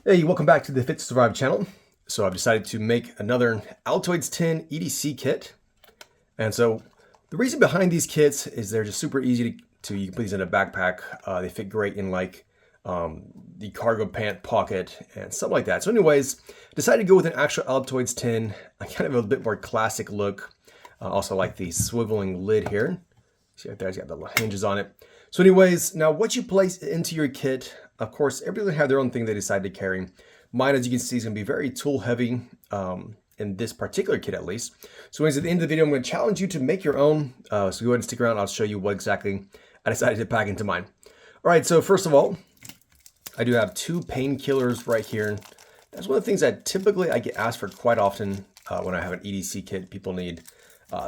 Hey, welcome back to the Fit to Survive channel. So I've decided to make another Altoids Tin EDC kit. And so the reason behind these kits is they're just super easy you can put these in a backpack. They fit great in like the cargo pant pocket and something like that. So anyways, decided to go with an actual Altoids tin. I kind of a bit more classic look. Also like the swiveling lid here. See right there, it's got the little hinges on it. So anyways, now what you place into your kit, of course, everybody have their own thing they decide to carry. Mine, as you can see, is going to be very tool heavy in this particular kit at least. So anyways, at the end of the video, I'm going to challenge you to make your own. So go ahead and stick around. I'll show you what exactly I decided to pack into mine. All right, so first of all, I do have two painkillers right here. That's one of the things that typically I get asked for quite often when I have an EDC kit. People need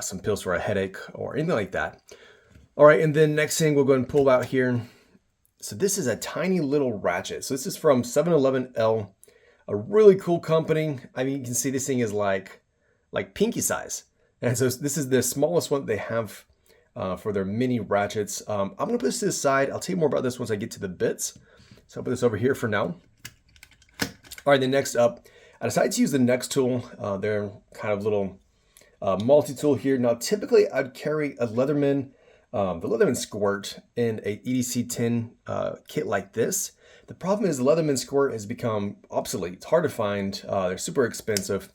some pills for a headache or anything like that. All right, and then next thing we'll go ahead and pull out here. So this is a tiny little ratchet. So this is from 711L, a really cool company. I mean, you can see this thing is like pinky size. And so this is the smallest one they have for their mini ratchets. I'm gonna put this to the side. I'll tell you more about this once I get to the bits. So I'll put this over here for now. All right, then next up, I decided to use the next tool. They're kind of little multi-tool here. Now, typically I'd carry a Leatherman, the Leatherman Squirt in a EDC tin kit like this. The problem is the Leatherman Squirt has become obsolete. It's hard to find. They're super expensive.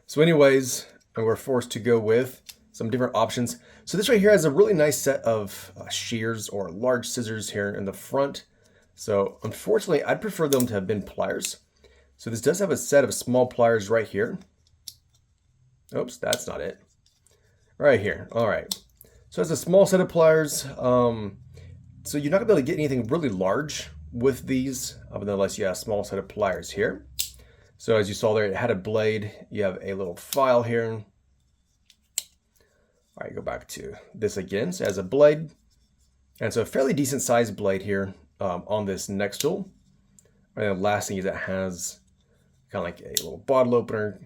So anyways, we're forced to go with some different options. So this right here has a really nice set of shears or large scissors here in the front. So unfortunately, I'd prefer them to have been pliers. So this does have a set of small pliers right here. Oops, that's not it. Right here. All right. So it's a small set of pliers. So you're not gonna be able to get anything really large with these, unless you have a small set of pliers here. So as you saw there, it had a blade. You have a little file here. All right, go back to this again. So it has a blade. And so a fairly decent sized blade here on this next tool. And the last thing is it has kind of like a little bottle opener.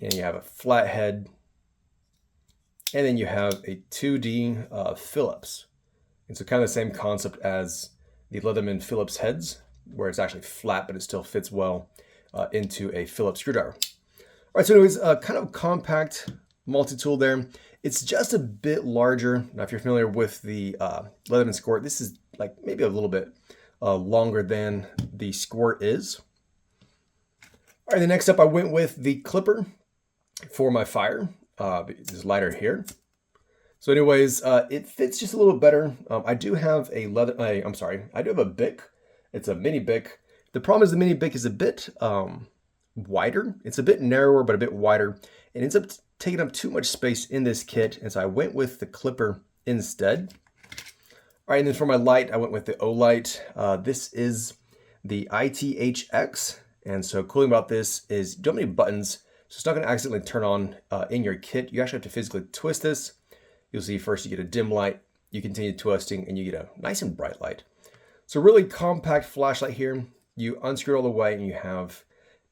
And you have a flat head. And then you have a 2D Phillips. And so kind of the same concept as the Leatherman Phillips heads, where it's actually flat, but it still fits well into a Phillips screwdriver. All right, so anyways, kind of compact multi-tool there. It's just a bit larger. Now, if you're familiar with the Leatherman Squirt, this is like maybe a little bit longer than the Squirt is. All right, the next up, I went with the clipper for my fire. This lighter here. So anyways, it fits just a little better. I do have a I do have a Bic. It's a mini Bic. The problem is the mini Bic is a bit wider. It's a bit narrower, but a bit wider. It ends up taking up too much space in this kit. And so I went with the clipper instead. All right, and then for my light, I went with the Olight. This is the ITHX. And so cool about this is you don't have any buttons. So it's not going to accidentally turn on in your kit. You actually have to physically twist this. You'll see first you get a dim light, you continue twisting, and you get a nice and bright light. So really compact flashlight here. You unscrew it all the way and you have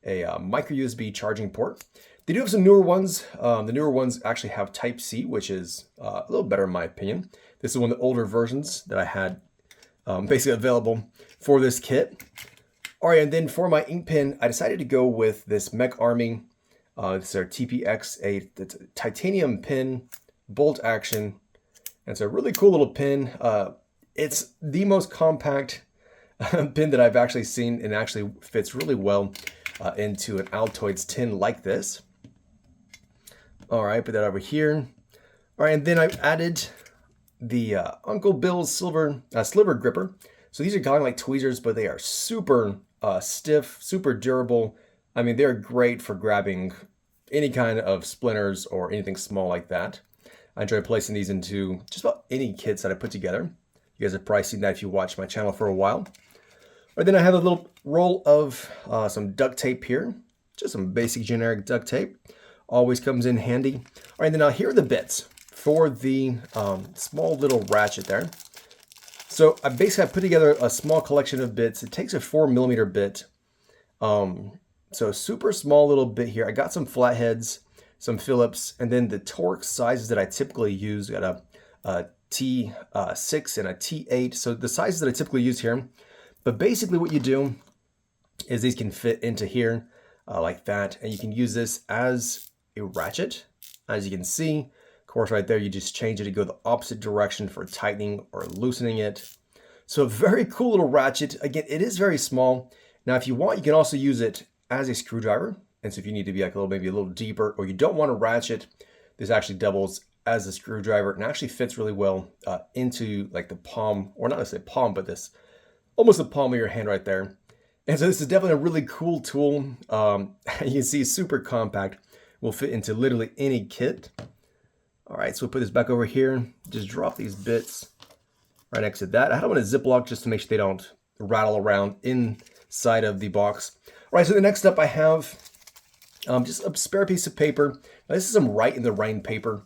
a micro USB charging port. They do have some newer ones. The newer ones actually have Type-C, which is a little better in my opinion. This is one of the older versions that I had basically available for this kit. All right, and then for my ink pen, I decided to go with this Mech Army. This is our TPX, it's a titanium pin, bolt action. And it's a really cool little pin. It's the most compact pin that I've actually seen and actually fits really well into an Altoids tin like this. All right, put that over here. All right, and then I've added the Uncle Bill's sliver gripper. So these are kind of like tweezers, but they are super stiff, super durable. I mean, they're great for grabbing any kind of splinters or anything small like that. I enjoy placing these into just about any kits that I put together. You guys have probably seen that if you watch my channel for a while. Right, then I have a little roll of some duct tape here. Just some basic generic duct tape. Always comes in handy. All right, then here are the bits for the small little ratchet there. So I basically put together a small collection of bits. It takes a 4mm bit. So super small little bit here. I got some flatheads, some Phillips, and then the Torx sizes that I typically use. Got a T6 and a T8. So the sizes that I typically use here. But basically what you do is these can fit into here like that. And you can use this as a ratchet. As you can see, of course, right there, you just change it to go the opposite direction for tightening or loosening it. So a very cool little ratchet. Again, it is very small. Now, if you want, you can also use it as a screwdriver. And so if you need to be like maybe a little deeper, or you don't want to ratchet, this actually doubles as a screwdriver and actually fits really well into like the palm, or not necessarily palm, but this almost the palm of your hand right there. And so this is definitely a really cool tool. You can see it's super compact, will fit into literally any kit. All right, so we'll put this back over here. Just drop these bits right next to that. I don't want to Ziploc just to make sure they don't rattle around inside of the box. All right, so the next up I have just a spare piece of paper. Now, this is some Right in the Rain paper,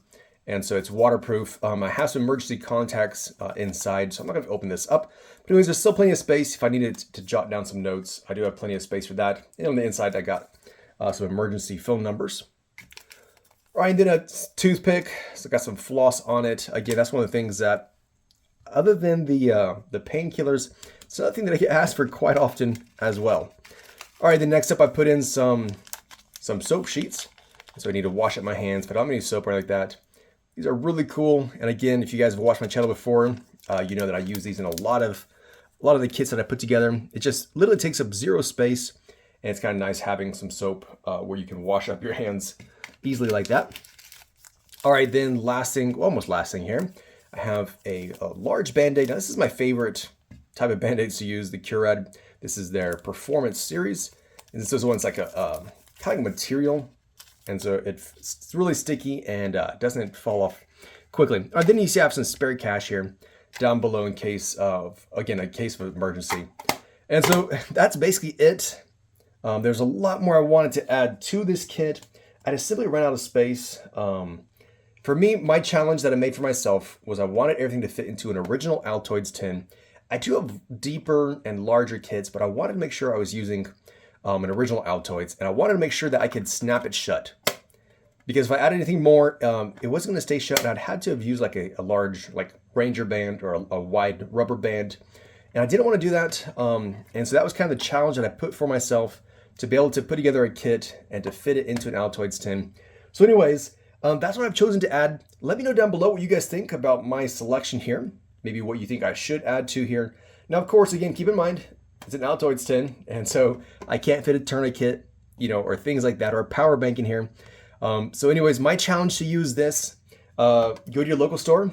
and so it's waterproof. I have some emergency contacts inside, so I'm not going to open this up. But anyways, there's still plenty of space if I needed to jot down some notes. I do have plenty of space for that. And on the inside, I got some emergency phone numbers. All right, then a toothpick. So got some floss on it. Again, that's one of the things that, other than the painkillers, it's another thing that I get asked for quite often as well. All right, then next up, I put in some soap sheets. So I need to wash up my hands, but I don't have any soap or anything like that. These are really cool. And again, if you guys have watched my channel before, you know that I use these in a lot of the kits that I put together. It just literally takes up zero space, and it's kind of nice having some soap where you can wash up your hands easily like that. All right, then almost last thing here, I have a large Band-Aid. Now, this is my favorite type of Band-Aids to use, the Curad. This is their Performance Series. And this is one's like a kind of material. And so it's really sticky and doesn't fall off quickly. All right, then you see I have some spare cash here down below in case of, again, a case of emergency. And so that's basically it. There's a lot more I wanted to add to this kit. I just simply ran out of space. For me, my challenge that I made for myself was I wanted everything to fit into an original Altoids tin. I do have deeper and larger kits, but I wanted to make sure I was using an original Altoids, and I wanted to make sure that I could snap it shut. Because if I added anything more, it wasn't going to stay shut, and I'd had to have used like a large like Ranger band or a wide rubber band, and I didn't want to do that. And so that was kind of the challenge that I put for myself, to be able to put together a kit and to fit it into an Altoids tin. So anyways, that's what I've chosen to add. Let me know down below what you guys think about my selection here. Maybe what you think I should add to here. Now, of course, again, keep in mind, it's an Altoids tin, and so I can't fit a tourniquet, or things like that, or a power bank in here. So anyways, my challenge to use this, go to your local store,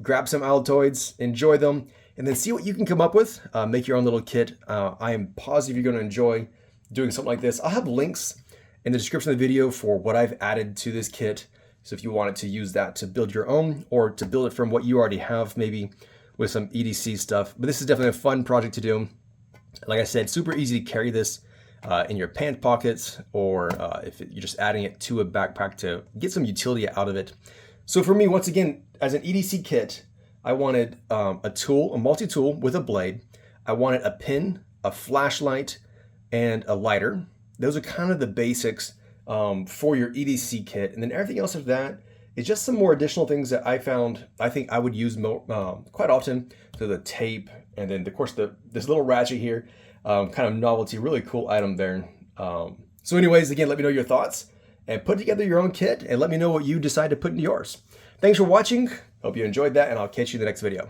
grab some Altoids, enjoy them, and then see what you can come up with. Make your own little kit. I am positive you're going to enjoy doing something like this. I'll have links in the description of the video for what I've added to this kit. So if you wanted to use that to build your own, or to build it from what you already have, maybe with some EDC stuff. But this is definitely a fun project to do. Like I said, super easy to carry this in your pant pockets, or if you're just adding it to a backpack to get some utility out of it. So for me, once again, as an EDC kit, I wanted a multi-tool with a blade. I wanted a pin, a flashlight, and a lighter. Those are kind of the basics for your EDC kit. And then everything else of that is just some more additional things that I think I would use quite often. So the tape, and then of course this little ratchet here, kind of novelty, really cool item there. So anyways, again, let me know your thoughts and put together your own kit, and let me know what you decide to put into yours. Thanks for watching. Hope you enjoyed that, and I'll catch you in the next video.